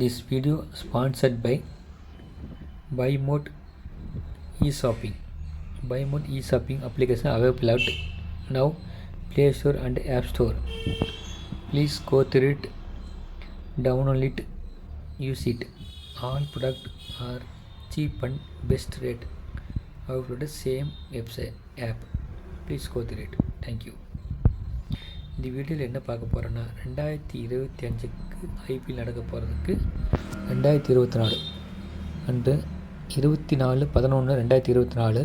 This video sponsored by BuyMode eShopping. BuyMode eShopping application available at now Play Store and App Store. Please go through it, download it, use it. All products are cheap and best rate available at the same website app. Please go through it. Thank you. இந்த வீடியோவில் என்ன பார்க்க போகிறோன்னா 2025க்கு IPL நடக்க போகிறதுக்கு 2024 அன்று 24/11/2024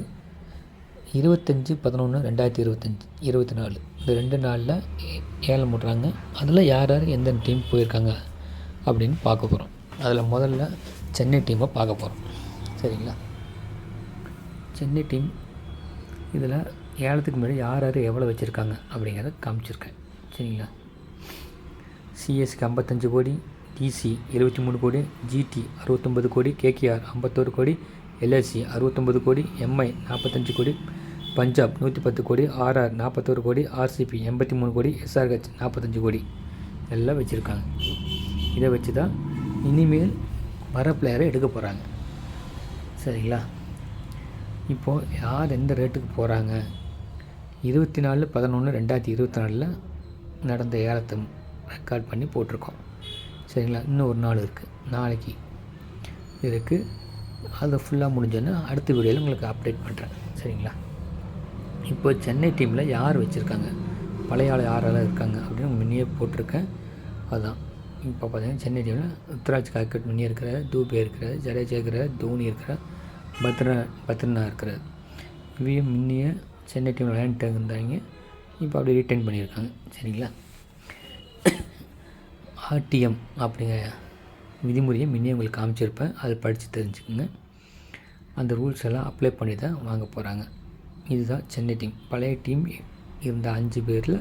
25/11/2024 இந்த 2 நாளில் ஏலம் விட்றாங்க. அதில் யார் யார் எந்தெந்த டீம் போயிருக்காங்க அப்படின்னு பார்க்க போகிறோம். அதில் முதல்ல சென்னை டீமை பார்க்க போகிறோம். சரிங்களா? சென்னை டீம் இதில் ஏலத்துக்கு முன்னாடி யார் யார் எவ்வளோ வச்சுருக்காங்க அப்படிங்கிறத காமிச்சிருக்கேன். சரிங்களா? சிஎஸ்க்கு 55 கோடி, டிசி 23 கோடி, ஜிடி 69 கோடி, கேகேஆர் 51 கோடி, எல்எஸ்சி 69 கோடி, எம்ஐ 45 கோடி, பஞ்சாப் 110 கோடி, ஆர்ஆர் 41 கோடி, ஆர்சிபி 83 கோடி, எஸ்ஆர்ஹெச் 45 கோடி எல்லாம் வச்சுருக்காங்க. இதை வச்சு தான் இனிமேல் வர பிளேயரை எடுக்க போகிறாங்க. சரிங்களா? இப்போது யார் எந்த ரேட்டுக்கு போகிறாங்க? 24/11/2024 நடந்த ஏலத்தை ரெக்கார்ட் பண்ணி போட்டிருக்கோம். சரிங்களா? இன்னும் ஒரு நாள் இருக்குது, நாளைக்கு இருக்குது. அது ஃபுல்லாக முடிஞ்சோன்னா அடுத்த வீடியோவில் உங்களுக்கு அப்டேட் பண்ணுறேன். சரிங்களா? இப்போ சென்னை டீமில் யார் வச்சுருக்காங்க, பழைய ஆள் யாரெல்லாம் இருக்காங்க அப்படின்னு முன்னே போட்டிருக்கேன். அதுதான் இப்போ பார்த்தீங்கன்னா சென்னை டீமில் ருத்ராஜ் காக்கட் முன்னே இருக்கிறார், தூபே இருக்கிறார், ஜடேஜா இருக்கிறார், தோனி இருக்கிறார், பத்ரனா இருக்கிறார். இவையும் முன்னையே சென்னை டீமில் விளையாண்டுட்டு இருந்தாங்க. இப்போ அப்படியே ரீட்டைன் பண்ணியிருக்காங்க. சரிங்களா? ஆர்டிஎம் அப்படிங்கிற விதிமுறையை முன்னே உங்களுக்கு காமிச்சிருப்பேன். அதை படித்து தெரிஞ்சுக்கோங்க. அந்த ரூல்ஸ் எல்லாம் அப்ளை பண்ணி தான் வாங்க போகிறாங்க. இதுதான் சென்னை டீம். பழைய டீம் இருந்த 5 பேரில்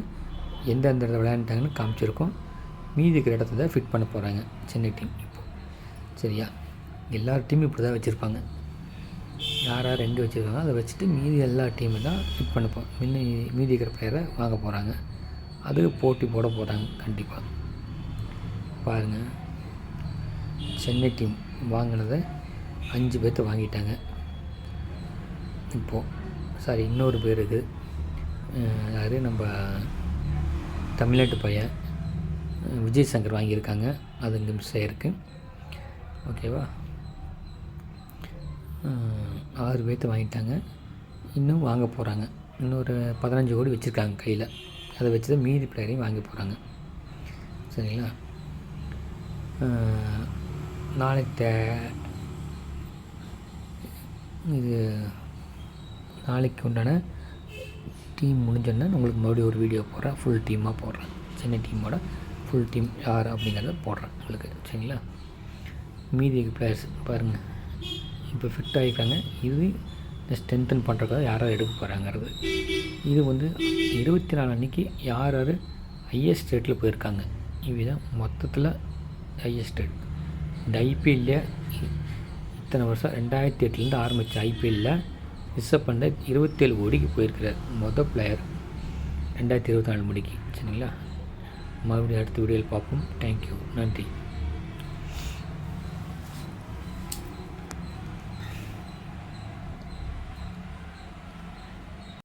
எந்தெந்த இடத்துல விளையாண்டாங்கன்னு காமிச்சிருக்கோம். மீதி இருக்கிற இடத்த தான் ஃபிட் பண்ண போகிறாங்க சென்னை டீம் இப்போது. சரியா? எல்லா டீமும் இப்படி தான் வச்சுருப்பாங்க. யார் யார் 2 வச்சுருக்காங்க அதை வச்சுட்டு மீதி எல்லா டீமும் தான் ஃபிட் பண்ணப்போம். மீதி இருக்கிற பிளேயரை வாங்க போகிறாங்க. அதுக்கு போட்டி போட போகிறாங்க. கண்டிப்பாக பாருங்கள், சென்னை டீம் வாங்கினதை 5 பேர்த்த வாங்கிட்டாங்க. இப்போது இன்னொரு பேர் இருக்குது. யார்? நம்ம தமிழ்நாட்டு பையன் விஜய் சங்கர் வாங்கியிருக்காங்க. அது இங்கே மிஸ் ஆகிருக்கு. ஓகேவா? 6 பேர்த்த வாங்கிட்டாங்க. இன்னும் வாங்க போகிறாங்க. இன்னொரு 15 கோடி வச்சுருக்காங்க கையில். அதை வச்சு தான் மீதி பிளேயரையும் வாங்க போகிறாங்க. சரிங்களா? நாளைக்கு நாளைக்கு உண்டான டீம் முடிஞ்சோன்னா உங்களுக்கு மறுபடியும் ஒரு வீடியோ போடுறேன். ஃபுல் டீமாக போடுறேன். சென்னை டீமோட ஃபுல் டீம் யார் அப்படிங்கிறத போடுறேன் உங்களுக்கு. சரிங்களா? மீதி பிளேயர்ஸ் பாருங்கள், இப்போ ஃபிட் ஆகிருக்காங்க. இது ஸ்ட்ரென்தன் பண்ணுறதுக்காக யார் எடுக்க போகிறாங்கிறது. இது 24 அன்றைக்கி யார் யார் ஹையஸ்ட் ரேட்டில் போயிருக்காங்க. இதுதான் மொத்தத்தில் ஹையஸ்ட் ரேட். இந்த ஐபிஎல்லில் இத்தனை வருஷம் 2008 ஆரம்பித்த ஐபிஎல்லில் ரிஷப் பண்ட் 27 கோடிக்கு போயிருக்கிறார். மொதல் பிளேயர் 2024 முடிக்கு. சரிங்களா? மறுபடியும் அடுத்த வீடியோவில் பார்ப்போம். தேங்க்யூ. நன்றி.